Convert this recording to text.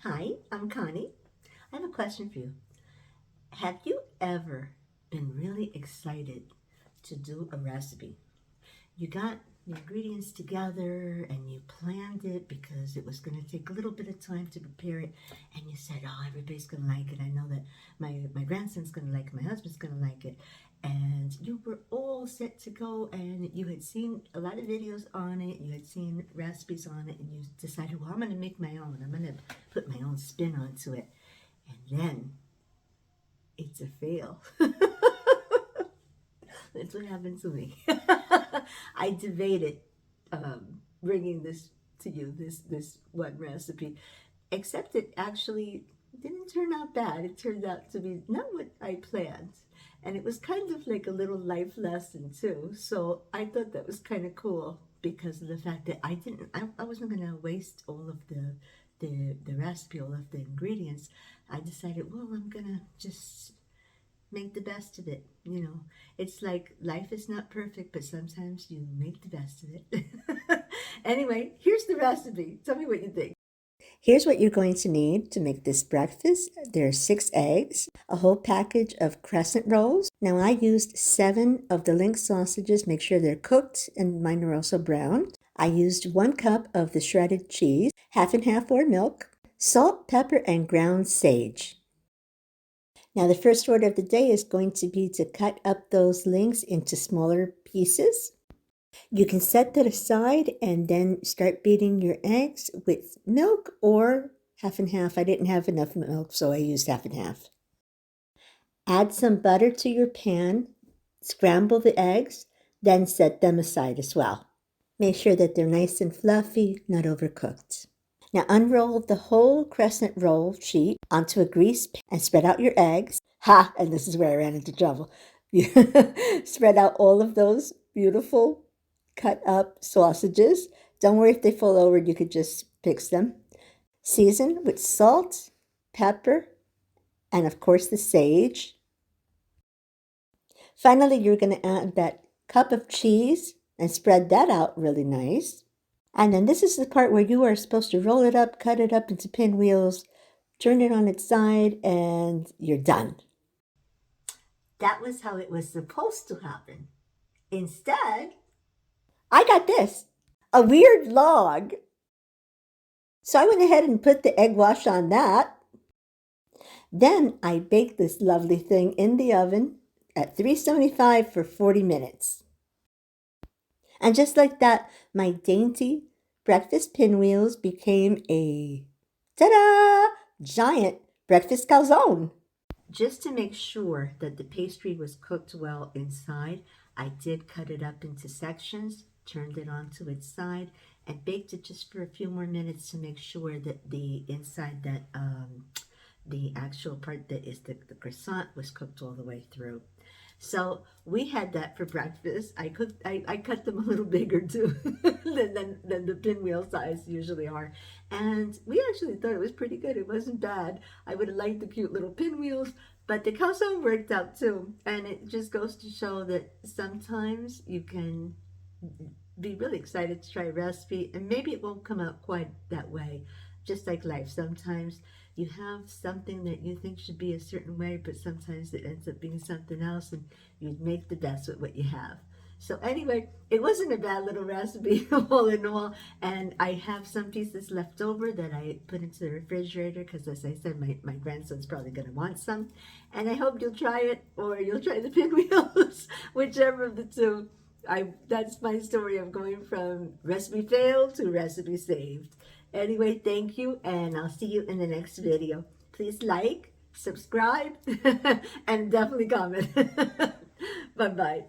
Hi, I'm Connie. I have a question for you. Have you ever been really excited to do a recipe? You got the ingredients together and you planned it because it was going to take a little bit of time to prepare it, and you said, "Oh, everybody's going to like it. I know that my grandson's going to like it, my husband's going to like it." And you were all set to go, and you had seen a lot of videos on it, you had seen recipes on it, and you decided, "Well, I'm going to make my own. I'm going to put my own spin onto it." And then it's a fail. That's what happened to me. I debated bringing this to you, this one recipe, except it actually didn't turn out bad. It turned out to be not what I planned. And it was kind of like a little life lesson too. So I thought that was kind of cool because of the fact that I wasn't going to waste all of the recipe, all of the ingredients. I decided, well, I'm going to just make the best of it. It's like life is not perfect, but sometimes you make the best of it. Anyway, here's the recipe. Tell me what you think. Here's what you're going to need to make this breakfast. There are 6 eggs, a whole package of crescent rolls. Now I used 7 of the link sausages. Make sure they're cooked, and mine are also brown. I used 1 cup of the shredded cheese, half and half or milk, salt, pepper, and ground sage. Now the first order of the day is going to be to cut up those links into smaller pieces. You can set that aside and then start beating your eggs with milk or half and half. I didn't have enough milk, so I used half and half. Add some butter to your pan, scramble the eggs, then set them aside as well. Make sure that they're nice and fluffy, not overcooked. Now unroll the whole crescent roll sheet onto a grease pan and spread out your eggs. And this is where I ran into trouble. Spread out all of those beautiful cut up sausages. Don't worry if they fall over, you could just fix them. Season with salt, pepper, and of course the sage. Finally, you're going to add that cup of cheese and spread that out really nice. And then this is the part where you are supposed to roll it up, cut it up into pinwheels, turn it on its side, and you're done. That was how it was supposed to happen. Instead, I got this, a weird log. So I went ahead and put the egg wash on that. Then I baked this lovely thing in the oven at 375 for 40 minutes. And just like that, my dainty breakfast pinwheels became a, ta-da, giant breakfast calzone. Just to make sure that the pastry was cooked well inside, I did cut it up into sections, turned it onto its side, and baked it just for a few more minutes to make sure that the inside, that the actual part that is the croissant, was cooked all the way through. So we had that for breakfast. I cut them a little bigger too than the pinwheel size usually are. And we actually thought it was pretty good. It wasn't bad. I would have liked the cute little pinwheels, but the calzone worked out too. And it just goes to show that sometimes you can be really excited to try a recipe, and maybe it won't come out quite that way. Just like life, sometimes you have something that you think should be a certain way, but sometimes it ends up being something else, and you make the best with what you have. So anyway, it wasn't a bad little recipe all in all, and I have some pieces left over that I put into the refrigerator because, as I said, my grandson's probably going to want some, and I hope you'll try it, or you'll try the pinwheels, whichever of the two. That's my story of going from recipe failed to recipe saved. Anyway, thank you, and I'll see you in the next video. Please like, subscribe, and definitely comment. Bye-bye.